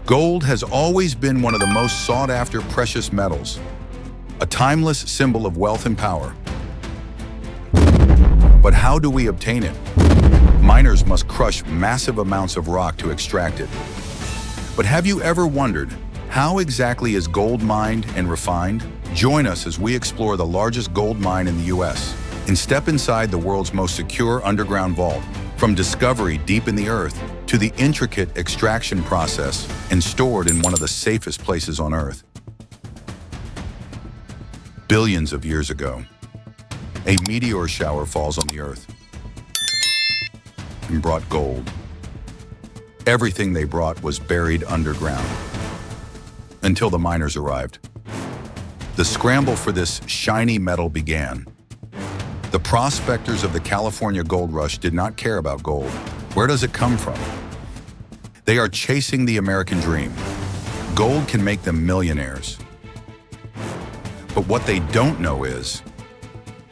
Gold has always been one of the most sought-after precious metals, a timeless symbol of wealth and power. But how do we obtain it? Miners must crush massive amounts of rock to extract it. But have you ever wondered, how exactly is gold mined and refined? Join us as we explore the largest gold mine in the US and step inside the world's most secure underground vault. From discovery deep in the earth to the intricate extraction process and stored in one of the safest places on Earth. Billions of years ago, a meteor shower falls on the Earth and brought gold. Everything they brought was buried underground until the miners arrived. The scramble for this shiny metal began. The prospectors of the California gold rush did not care about gold. Where does it come from? They are chasing the American dream. Gold can make them millionaires. But what they don't know is,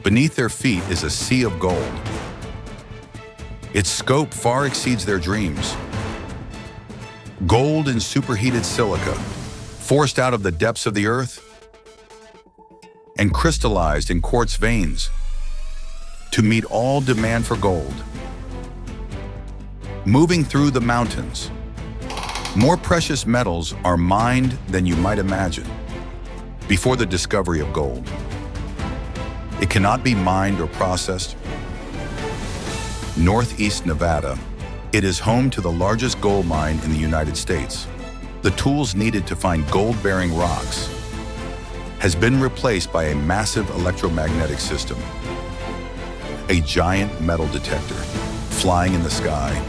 beneath their feet is a sea of gold. Its scope far exceeds their dreams. Gold in superheated silica, forced out of the depths of the earth and crystallized in quartz veins to meet all demand for gold. Moving through the mountains, more precious metals are mined than you might imagine. Before the discovery of gold, it cannot be mined or processed. Northeast Nevada, it is home to the largest gold mine in the United States. The tools needed to find gold-bearing rocks has been replaced by a massive electromagnetic system. A giant metal detector flying in the sky,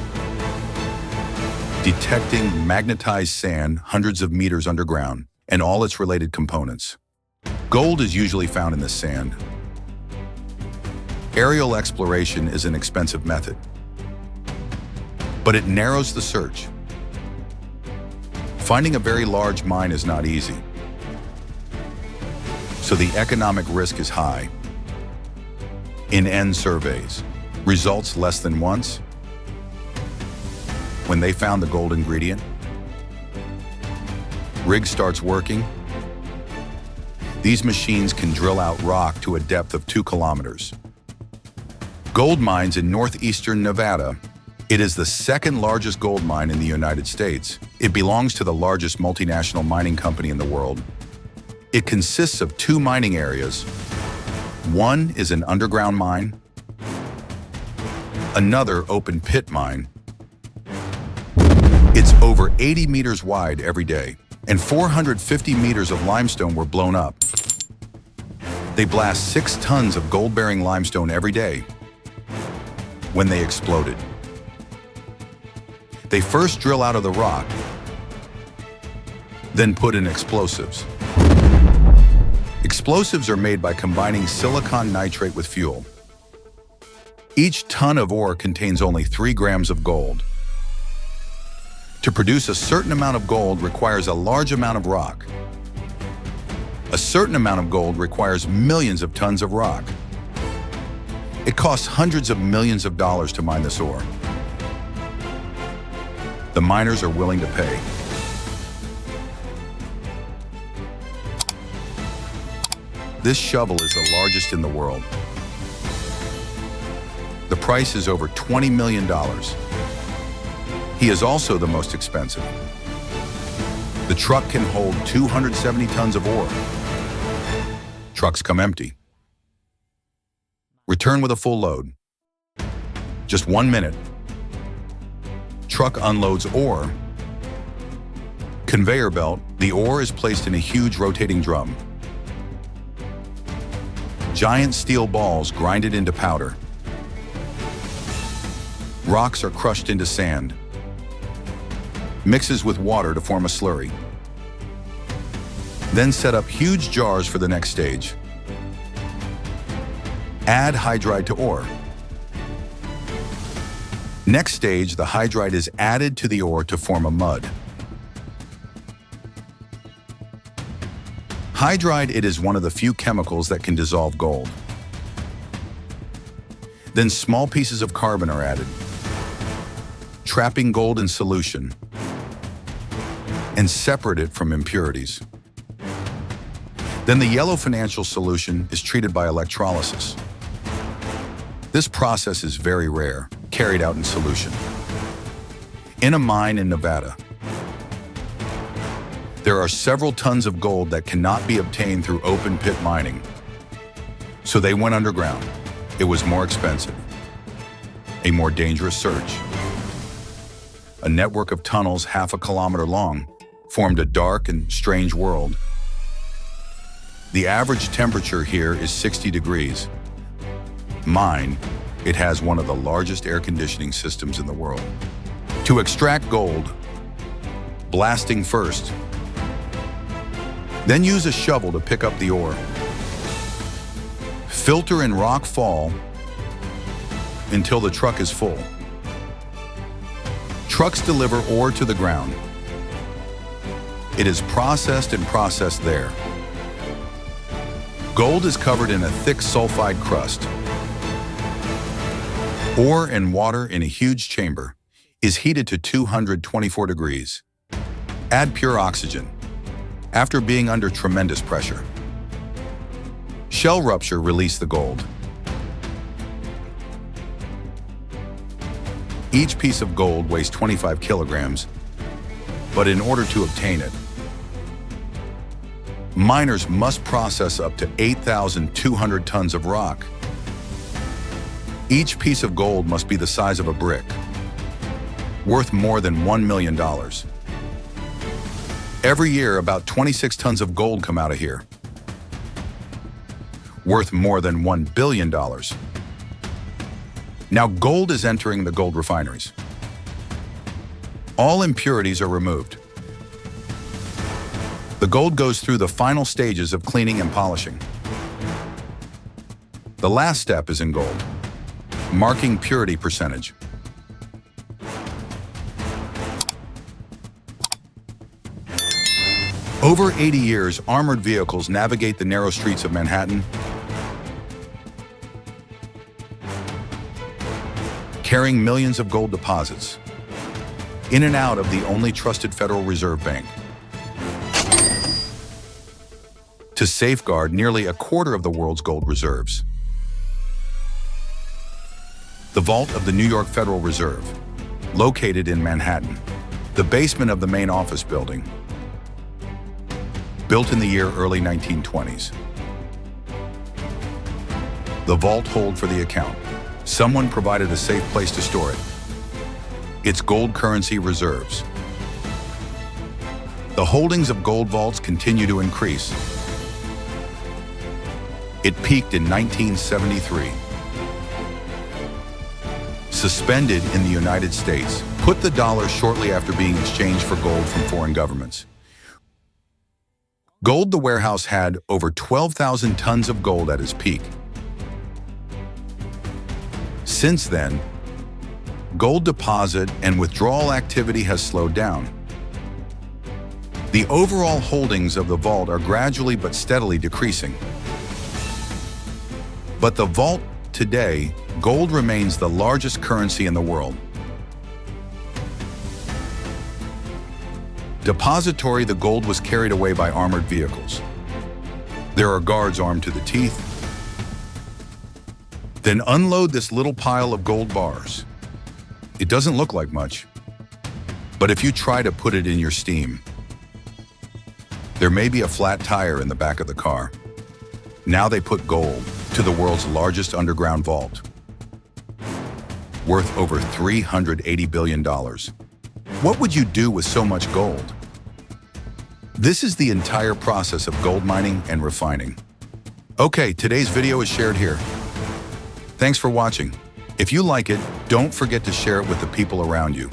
detecting magnetized sand hundreds of meters underground and all its related components. Gold is usually found in the sand. Aerial exploration is an expensive method, but it narrows the search. Finding a very large mine is not easy, so the economic risk is high. In-end surveys, results less than once. When they found the gold ingredient, rig starts working. These machines can drill out rock to a depth of 2 kilometers. Gold mines in northeastern Nevada. It is the second largest gold mine in the United States. It belongs to the largest multinational mining company in the world. It consists of 2 mining areas. One is an underground mine, another open pit mine. It's over 80 meters wide every day, and 450 meters of limestone were blown up. They blast 6 tons of gold-bearing limestone every day. When they exploded, they first drill out of the rock, then put in explosives. Explosives are made by combining silicon nitrate with fuel. Each ton of ore contains only 3 grams of gold. To produce a certain amount of gold requires a large amount of rock. A certain amount of gold requires millions of tons of rock. It costs hundreds of millions of dollars to mine this ore. The miners are willing to pay. This shovel is the largest in the world. The price is over $20 million. He is also the most expensive. The truck can hold 270 tons of ore. Trucks come empty. Return with a full load. Just 1 minute. Truck unloads ore. Conveyor belt, the ore is placed in a huge rotating drum. Giant steel balls grind it into powder. Rocks are crushed into sand. Mixes with water to form a slurry. Then set up huge jars for the next stage. Add hydride to ore. Next stage, the hydride is added to the ore to form a mud. Hydride, it is one of the few chemicals that can dissolve gold. Then small pieces of carbon are added, trapping gold in solution. and separate it from impurities. Then the yellow financial solution is treated by electrolysis. This process is very rare, carried out in solution. In a mine in Nevada, there are several tons of gold that cannot be obtained through open pit mining. So they went underground. It was more expensive, a more dangerous search. A network of tunnels half a kilometer long formed a dark and strange world. The average temperature here is 60 degrees. Mine, it has one of the largest air conditioning systems in the world. To extract gold, blasting first, then use a shovel to pick up the ore. Filter and rock fall until the truck is full. Trucks deliver ore to the ground. It is processed and processed there. Gold is covered in a thick sulfide crust. Ore and water in a huge chamber is heated to 224 degrees. Add pure oxygen after being under tremendous pressure. Shell rupture release the gold. Each piece of gold weighs 25 kilograms, but in order to obtain it, miners must process up to 8,200 tons of rock. Each piece of gold must be the size of a brick, worth more than $1 million. Every year, about 26 tons of gold come out of here, worth more than $1 billion. Now, gold is entering the gold refineries. All impurities are removed. The gold goes through the final stages of cleaning and polishing. The last step is in gold, marking purity percentage. Over 80 years, armored vehicles navigate the narrow streets of Manhattan, carrying millions of gold deposits in and out of the only trusted Federal Reserve Bank. To safeguard nearly a quarter of the world's gold reserves. The vault of the New York Federal Reserve, located in Manhattan, the basement of the main office building, built in the early 1920s. The vault hold for the account. Someone provided a safe place to store it. Its gold currency reserves. The holdings of gold vaults continue to increase. It peaked in 1973. Suspended in the United States, put the dollar shortly after being exchanged for gold from foreign governments. Gold the warehouse had over 12,000 tons of gold at its peak. Since then, gold deposit and withdrawal activity has slowed down. The overall holdings of the vault are gradually but steadily decreasing. But the vault today, gold remains the largest currency in the world. Depository, the gold was carried away by armored vehicles. There are guards armed to the teeth. Then unload this little pile of gold bars. It doesn't look like much, but if you try to put it in your steam, there may be a flat tire in the back of the car. Now they put gold to the world's largest underground vault, worth over $380 billion. What would you do with so much gold? This is the entire process of gold mining and refining. Okay, today's video is shared here. Thanks for watching. If you like it, don't forget to share it with the people around you.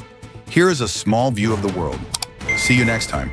Here is a small view of the world. See you next time.